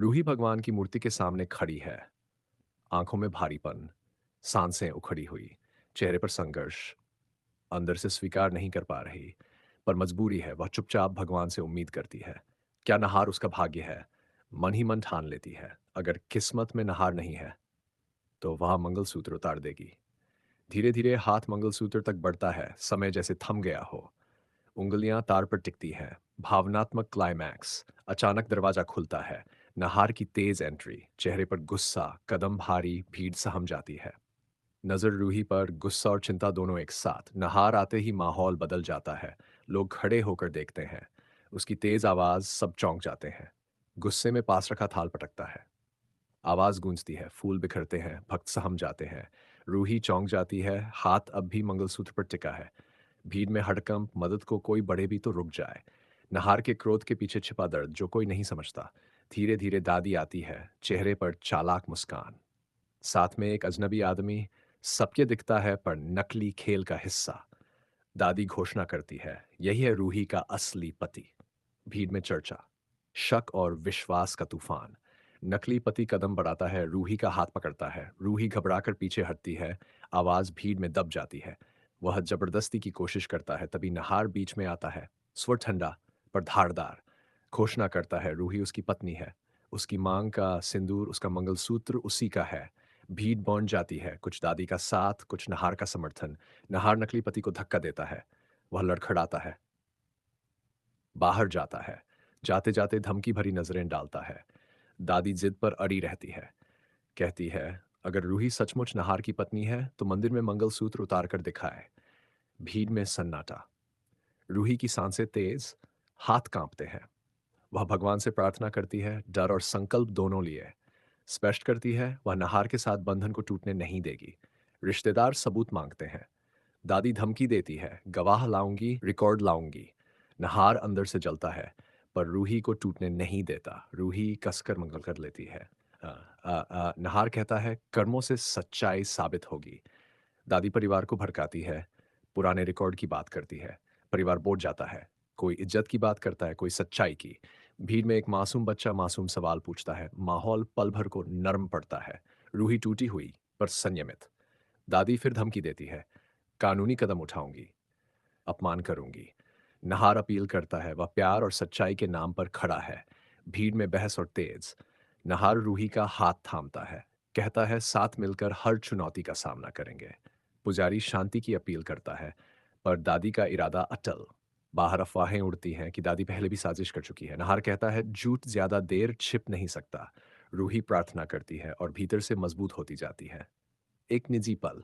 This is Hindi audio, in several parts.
रूही भगवान की मूर्ति के सामने खड़ी है, आंखों में भारीपन, सांसें उखड़ी हुई, चेहरे पर संघर्ष, अंदर से स्वीकार नहीं कर पा रही, पर मजबूरी है, वह चुपचाप भगवान से उम्मीद करती है। क्या नहार उसका भाग्य है? मन ही मन ठान लेती है, अगर किस्मत में नहार नहीं है, तो वह मंगलसूत्र उतार देगी। धीरे-धीरे हाथ मंगलसूत्र तक बढ़ता है, समय जैसे थम गया हो। उंगलियां तार पर टिकती हैं, भावनात्मक क्लाइमैक्स। अचानक दरवाजा खुलता है, नहार की तेज एंट्री, चेहरे पर गुस्सा, कदम भारी, भीड़ सहम जाती है। नजर रूही पर, गुस्सा और चिंता दोनों एक साथ। नहार आते ही माहौल बदल जाता है, लोग खड़े होकर देखते हैं। उसकी तेज आवाज, सब चौंक जाते हैं। गुस्से में पास रखा थाल पटकता है। आवाज गूंजती है, फूल बिखरते हैं, भक्त सहम जाते हैं। रूही चौंक जाती है, हाथ अब भी मंगलसूत्र पर टिका है। भीड़ में हड़कंप, मदद को कोई बढ़े भी तो रुक जाए। नहार के क्रोध के पीछे छिपा दर्द जो कोई नहीं समझता। धीरे धीरे दादी आती है, चेहरे पर चालाक मुस्कान, साथ में एक अजनबी आदमी। सबके दिखता है पर नकली खेल का हिस्सा। दादी घोषणा करती है, यही है रूही का असली पति। भीड़ में चर्चा, शक और विश्वास का तूफान। नकली पति कदम बढ़ाता है, रूही का हाथ पकड़ता है। रूही घबराकर पीछे हटती है, आवाज भीड़ में दब जाती है। वह जबरदस्ती की कोशिश करता है, तभी नहार बीच में आता है। स्वर ठंडा पर धारदार, घोषणा करता है, रूही उसकी पत्नी है। उसकी मांग का सिंदूर, उसका मंगलसूत्र उसी का है। भीड़ बौन जाती है, कुछ दादी का साथ, कुछ नहार का समर्थन। नहार नकली पति को धक्का देता है, वह लड़खड़ाता है, बाहर जाता है। जाते जाते धमकी भरी नजरें डालता है। दादी जिद पर अड़ी रहती है, कहती है, अगर रूही सचमुच नहार की पत्नी है तो मंदिर में मंगलसूत्र उतार कर दिखाए। भीड़ में सन्नाटा। रूही की सांसें तेज, हाथ कांपते हैं। वह भगवान से प्रार्थना करती है, डर और संकल्प दोनों लिए। स्पष्ट करती है, वह नहार के साथ बंधन को टूटने नहीं देगी। रिश्तेदार सबूत मांगते हैं। दादी धमकी देती है, गवाह लाऊंगी, रिकॉर्ड लाऊंगी। नहार अंदर से जलता है, पर रूही को टूटने नहीं देता। रूही कसकर मंगल कर लेती है। नहार कहता है, कर्मों से सच्चाई साबित होगी। दादी परिवार को भड़काती है, पुराने रिकॉर्ड की बात करती है। परिवार बोट जाता है, कोई इज्जत की बात करता है, कोई सच्चाई की। भीड़ में एक मासूम बच्चा मासूम सवाल पूछता है, माहौल पल भर को नर्म पड़ता है। रूही टूटी हुई पर संयमित। दादी फिर धमकी देती है, कानूनी कदम उठाऊंगी, अपमान करूंगी। नहार अपील करता है, वह प्यार और सच्चाई के नाम पर खड़ा है। भीड़ में बहस और तेज। नहार रूही का हाथ थामता है, कहता है, साथ मिलकर हर चुनौती का सामना करेंगे। पुजारी शांति की अपील करता है, पर दादी का इरादा अटल। बाहर अफवाहें उड़ती हैं कि दादी पहले भी साजिश कर चुकी है। नहार कहता है, झूठ ज्यादा देर छिप नहीं सकता। रूही प्रार्थना करती है और भीतर से मजबूत होती जाती है। एक निजी पल,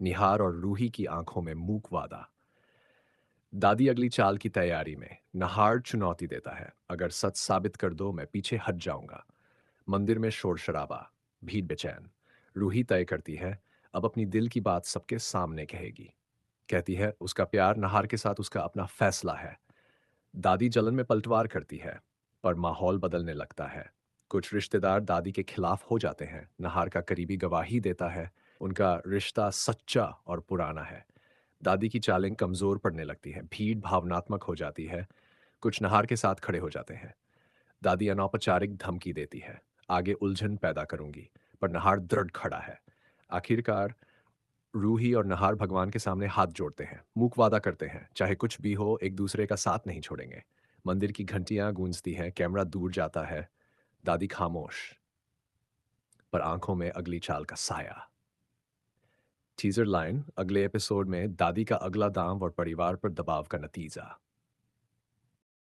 निहार और रूही की आंखों में मूक वादा। दादी अगली चाल की तैयारी में। नहार चुनौती देता है, अगर सच साबित कर दो मैं पीछे हट जाऊंगा। मंदिर में शोर शराबा, भीड़ बेचैन। रूही तय करती है, अब अपनी दिल की बात सबके सामने कहेगी। कहती है, उसका प्यार नहार के साथ उसका अपना फैसला है। दादी जलन में पलटवार करती है, पर माहौल बदलने लगता है। कुछ रिश्तेदार दादी के खिलाफ हो जाते हैं। नहार का करीबी गवाही देता है, उनका रिश्ता सच्चा और पुराना है। दादी की चालें कमजोर पड़ने लगती है, भीड़ भावनात्मक हो जाती है। कुछ नहार के साथ खड़े हो जाते हैं। दादी अनौपचारिक धमकी देती है, आगे उलझन पैदा करूंगी, पर नहार दृढ़ खड़ा है। आखिरकार रूही और नहार भगवान के सामने हाथ जोड़ते हैं, मूक वादा करते हैं, चाहे कुछ भी हो एक दूसरे का साथ नहीं छोड़ेंगे। मंदिर की घंटियां गूंजती हैं, कैमरा दूर जाता है। दादी खामोश, पर आंखों में अगली चाल का साया। टीजर लाइन, अगले एपिसोड में दादी का अगला दांव और परिवार पर दबाव का नतीजा।